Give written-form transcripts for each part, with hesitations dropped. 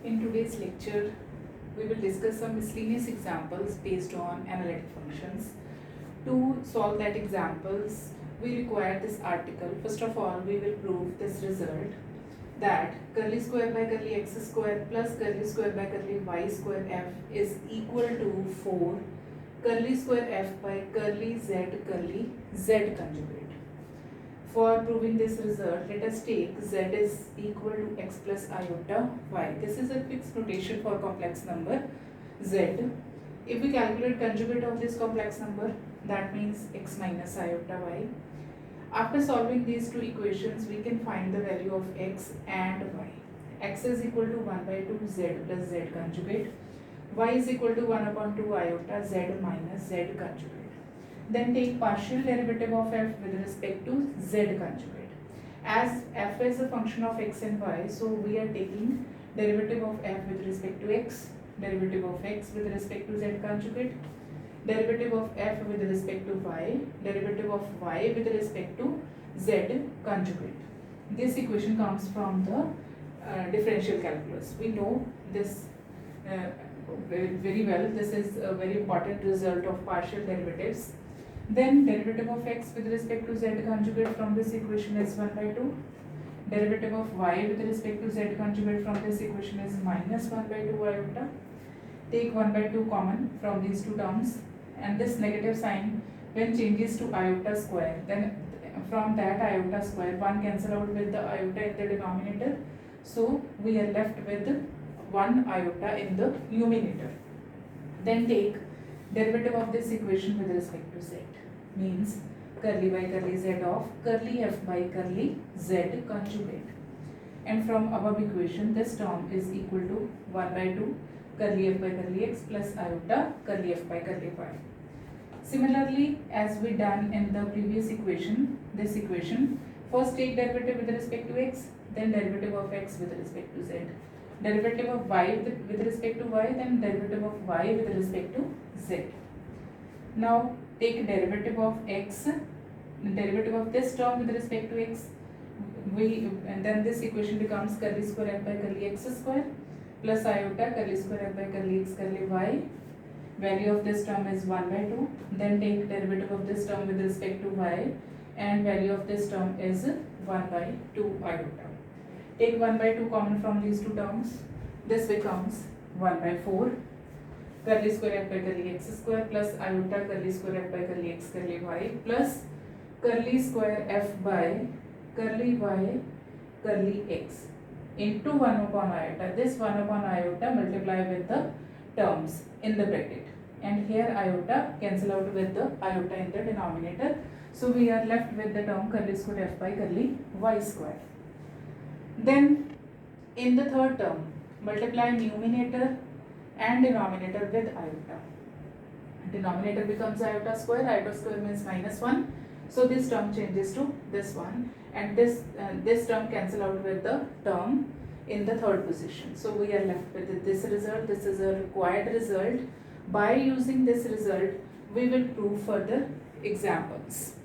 In today's lecture, we will discuss some miscellaneous examples based on analytic functions. To solve that examples, we require this article. First of all, we will prove this result that curly square by curly x square plus curly square by curly y square f is equal to 4 curly square f by curly z conjugate. For proving this result, let us take z is equal to x plus iota y. This is a fixed notation for complex number z. If we calculate conjugate of this complex number, that means x minus iota y. After solving these two equations, we can find the value of x and y. X is equal to 1 by 2 z plus z conjugate. Y is equal to 1 upon 2 iota z minus z conjugate. Then take partial derivative of f with respect to z conjugate. As f is a function of x and y, so we are taking derivative of f with respect to x, derivative of x with respect to z conjugate, derivative of f with respect to y, derivative of y with respect to z conjugate. This equation comes from the differential calculus. We know this very well. This is a very important result of partial derivatives. Then derivative of x with respect to z conjugate from this equation is 1 by 2. Derivative of y with respect to z conjugate from this equation is minus 1 by 2 iota. Take 1 by 2 common from these two terms, and this negative sign when changes to iota square, then from that iota square 1 cancel out with the iota in the denominator, so we are left with 1 iota in the numerator. Then take derivative of this equation with respect to z, means curly by curly z of curly f by curly z conjugate. And from above equation, this term is equal to 1 by 2 curly f by curly x plus iota curly f by curly y. Similarly, as we done in the previous equation, this equation, first take derivative with respect to x, then derivative of x with respect to z, derivative of y with respect to y, then derivative of y with respect to z. Now take derivative of x, derivative of this term with respect to x, and then this equation becomes curly square f by curly x square plus iota curly square f by curly x curly y. Value of this term is 1 by 2. Then take derivative of this term with respect to y, and value of this term is 1 by 2 iota. Take 1 by 2 common from these two terms. This becomes 1 by 4 curly square f by curly x square plus iota curly square f by curly x curly y plus curly square f by curly y curly x into 1 upon iota. This 1 upon iota multiply with the terms in the bracket, and here iota cancel out with the iota in the denominator, so we are left with the term curly square f by curly y square. Then in the third term, multiply numerator and denominator with iota. Denominator becomes iota square means minus 1, so this term changes to this one, and this term cancel out with the term in the third position. So we are left with this result. This is a required result. By using this result, we will prove further examples.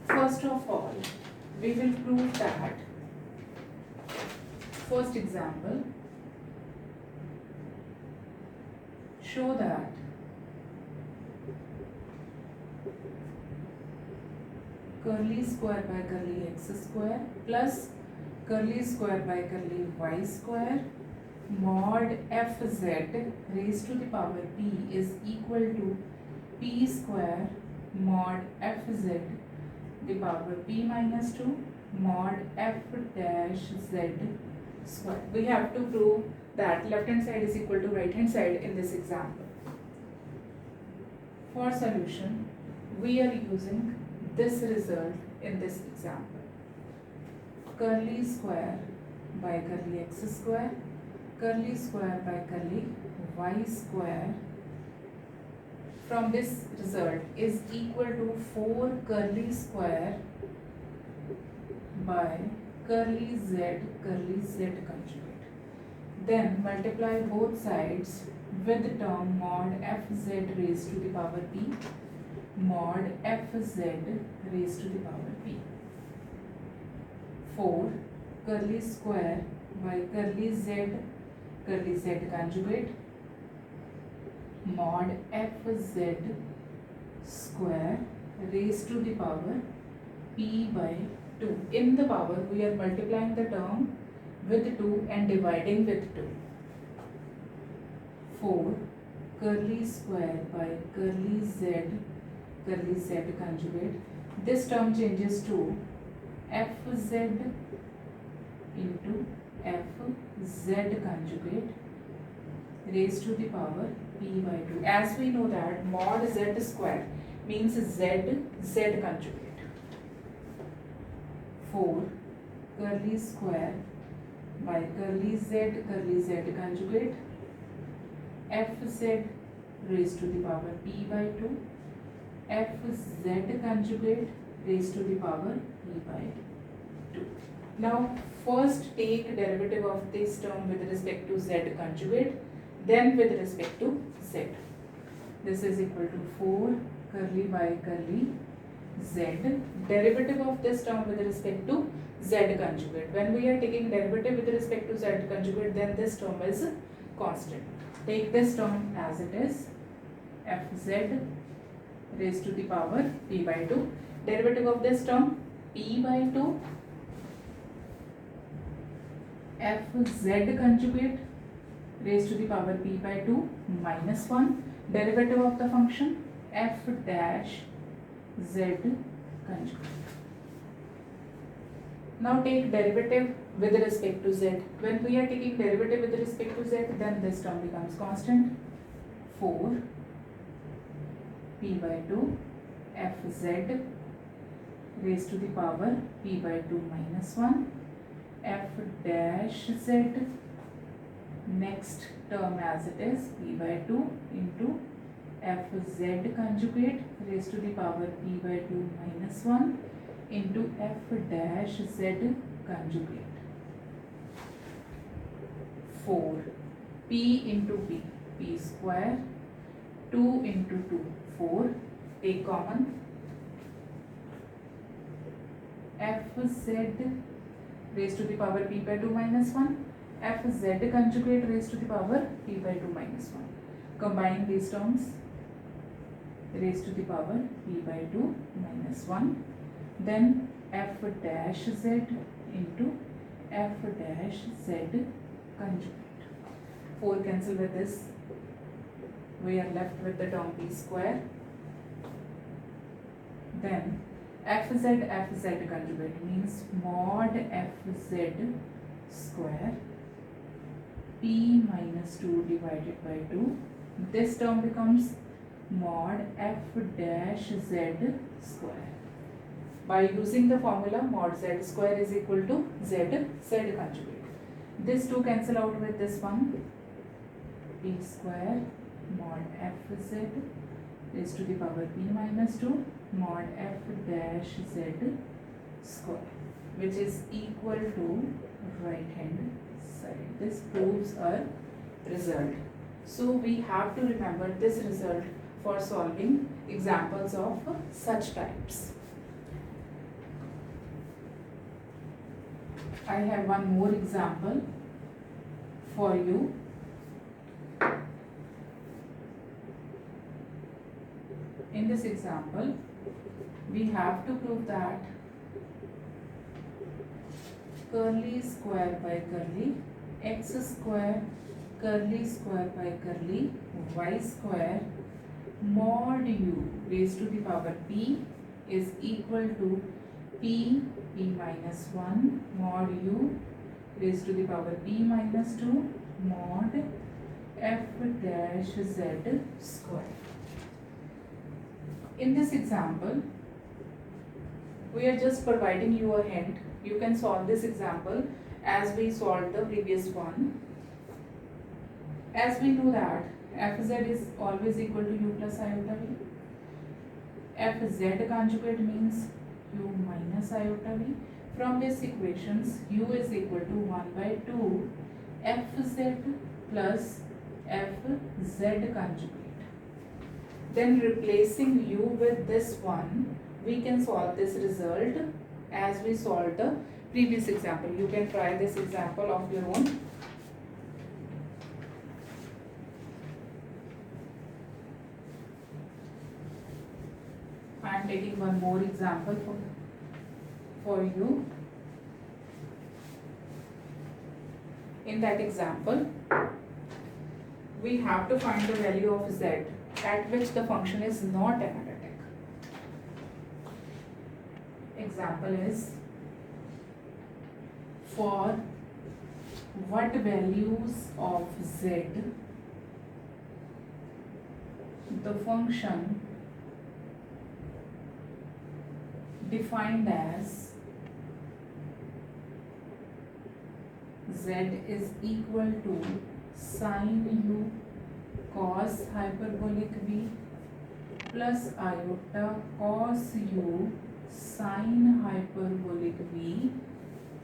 First of all, we will prove that, first example, show that curly square by curly x square plus curly square by curly y square mod fz raised to the power p is equal to p square mod fz the power p minus 2 mod f dash z square. We have to prove that left hand side is equal to right hand side in this example. For solution, we are using this result in this example. Curly square by curly x square, curly square by curly y square from this result is equal to 4 curly square by curly z conjugate. Then multiply both sides with the term mod fz raised to the power p, mod fz raised to the power p. 4 curly square by curly z conjugate, mod fz square raised to the power p by 2. In the power, we are multiplying the term with 2 and dividing with 2. 4 curly square by curly z conjugate. This term changes to fz into fz conjugate raised to the power p by 2. As we know that mod z square means z conjugate. 4 curly square by curly z conjugate, fz raised to the power p by 2, fz conjugate raised to the power p by 2. Now first take derivative of this term with respect to z conjugate, then with respect to z. This is equal to 4 curly by curly z, derivative of this term with respect to z conjugate. When we are taking derivative with respect to z conjugate, then this term is constant. Take this term as it is, fz raised to the power p by 2. Derivative of this term p by 2, fz conjugate raised to the power p by 2 minus 1. Derivative of the function f dash z conjugate. Now take derivative with respect to z. When we are taking derivative with respect to z, then this term becomes constant. 4 p by 2 fz raised to the power p by 2 minus 1, f dash z, next term as it is, p by 2 into fz conjugate raised to the power p by 2 minus 1 into f dash z conjugate. 4 p into p square, 2 into 2 4, take common, fz raised to the power p by 2 minus 1, fz conjugate raised to the power p by 2 minus 1. Combine these terms, raised to the power p by 2 minus 1, then f dash z into f dash z conjugate. 4 cancel with this, we are left with the term p square. Then fz conjugate means mod fz square p minus 2 divided by 2. This term becomes mod f dash z square. By using the formula mod z square is equal to z conjugate. This 2 cancel out with this one, p square mod fz raised to the power p minus 2 mod f dash z square, which is equal to right hand side. This proves our result. So we have to remember this result for solving examples of such types. I have one more example for you. In this example, we have to prove that curly square by curly x square, curly square by curly y square mod u raised to the power p is equal to p minus 1 mod u raised to the power p minus 2 mod f dash z square. In this example, we are just providing you a hint. You can solve this example as we solved the previous one. As we know that fz is always equal to u plus iota v. Fz conjugate means u minus iota v. From this equations, u is equal to 1 by 2 fz plus fz conjugate. Then replacing u with this one, we can solve this result as we solved the previous example. You can try this example of your own. I am taking one more example for you. In that example, we have to find the value of z at which the function is not analytic. Example is, for what values of z the function defined as z is equal to sine u cos hyperbolic v plus iota cos u sine hyperbolic v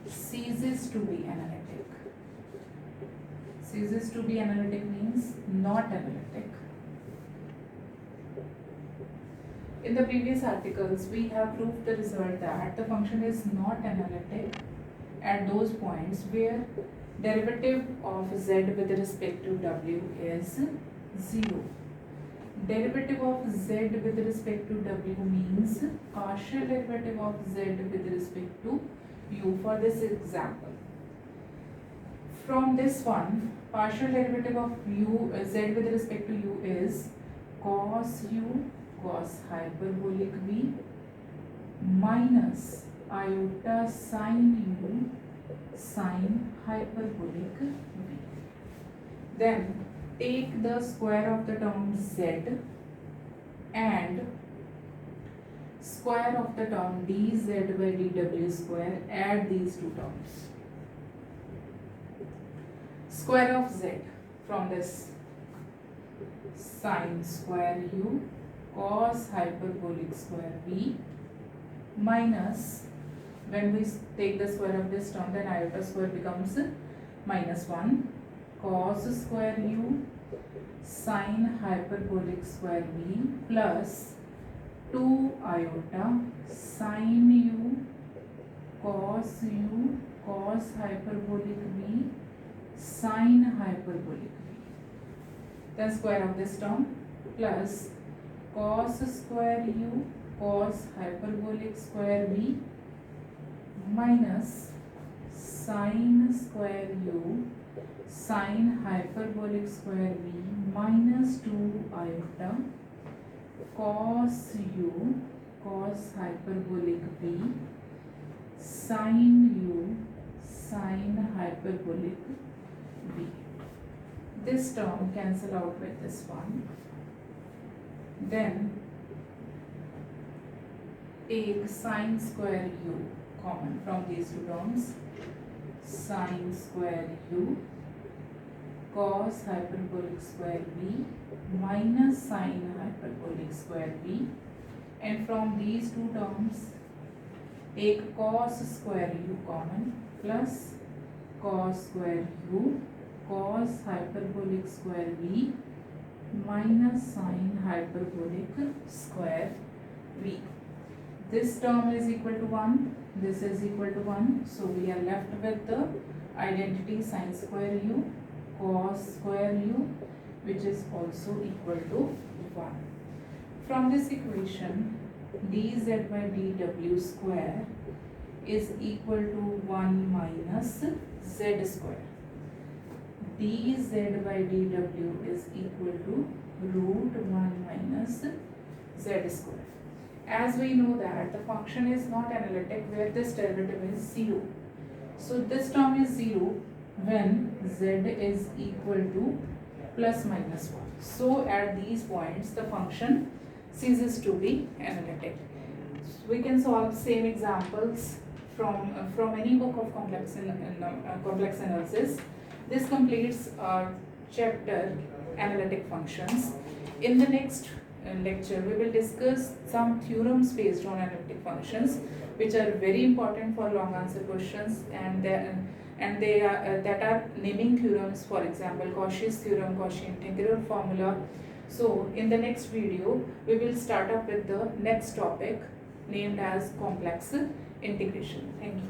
ceases to be analytic. Ceases to be analytic means not analytic. In the previous articles, we have proved the result that the function is not analytic at those points where derivative of z with respect to w is 0. Derivative of z with respect to w means partial derivative of z with respect to u for this example. From this one, partial derivative of z with respect to u is cos u cos hyperbolic v minus iota sine u sine hyperbolic v. Then take the square of the term z and square of the term dz by dw square, add these two terms. Square of z from this sine square u cos hyperbolic square v minus, when we take the square of this term, then iota square becomes minus 1 cos square u sine hyperbolic square v plus 2 iota sine u cos hyperbolic v sine hyperbolic v. Then square of this term plus cos square u cos hyperbolic square v minus sine square u sine hyperbolic square v minus 2 iota cos u cos hyperbolic v sine u sine hyperbolic v. This term cancel out with this one. Then take sine square u common from these two terms. Sine square u cos hyperbolic square v minus sine hyperbolic square v, and from these two terms take cos square u common plus cos square u cos hyperbolic square v minus sine hyperbolic square v. This term is equal to 1, this is equal to 1, so we are left with the identity sine square u cos square u, which is also equal to 1. From this equation, dz by dw square is equal to 1 minus z square. dz by dw is equal to root 1 minus z square. As we know that the function is not analytic where this derivative is 0. So this term is 0 when z is equal to plus minus 1. So at these points the function ceases to be analytic. So we can solve same examples from any book of complex analysis. This completes our chapter analytic functions. In the next lecture, we will discuss some theorems based on analytic functions, which are very important for long answer questions, and and they are that are naming theorems, for example Cauchy's theorem, Cauchy integral formula. So in the next video we will start up with the next topic named as complex integration. Thank you.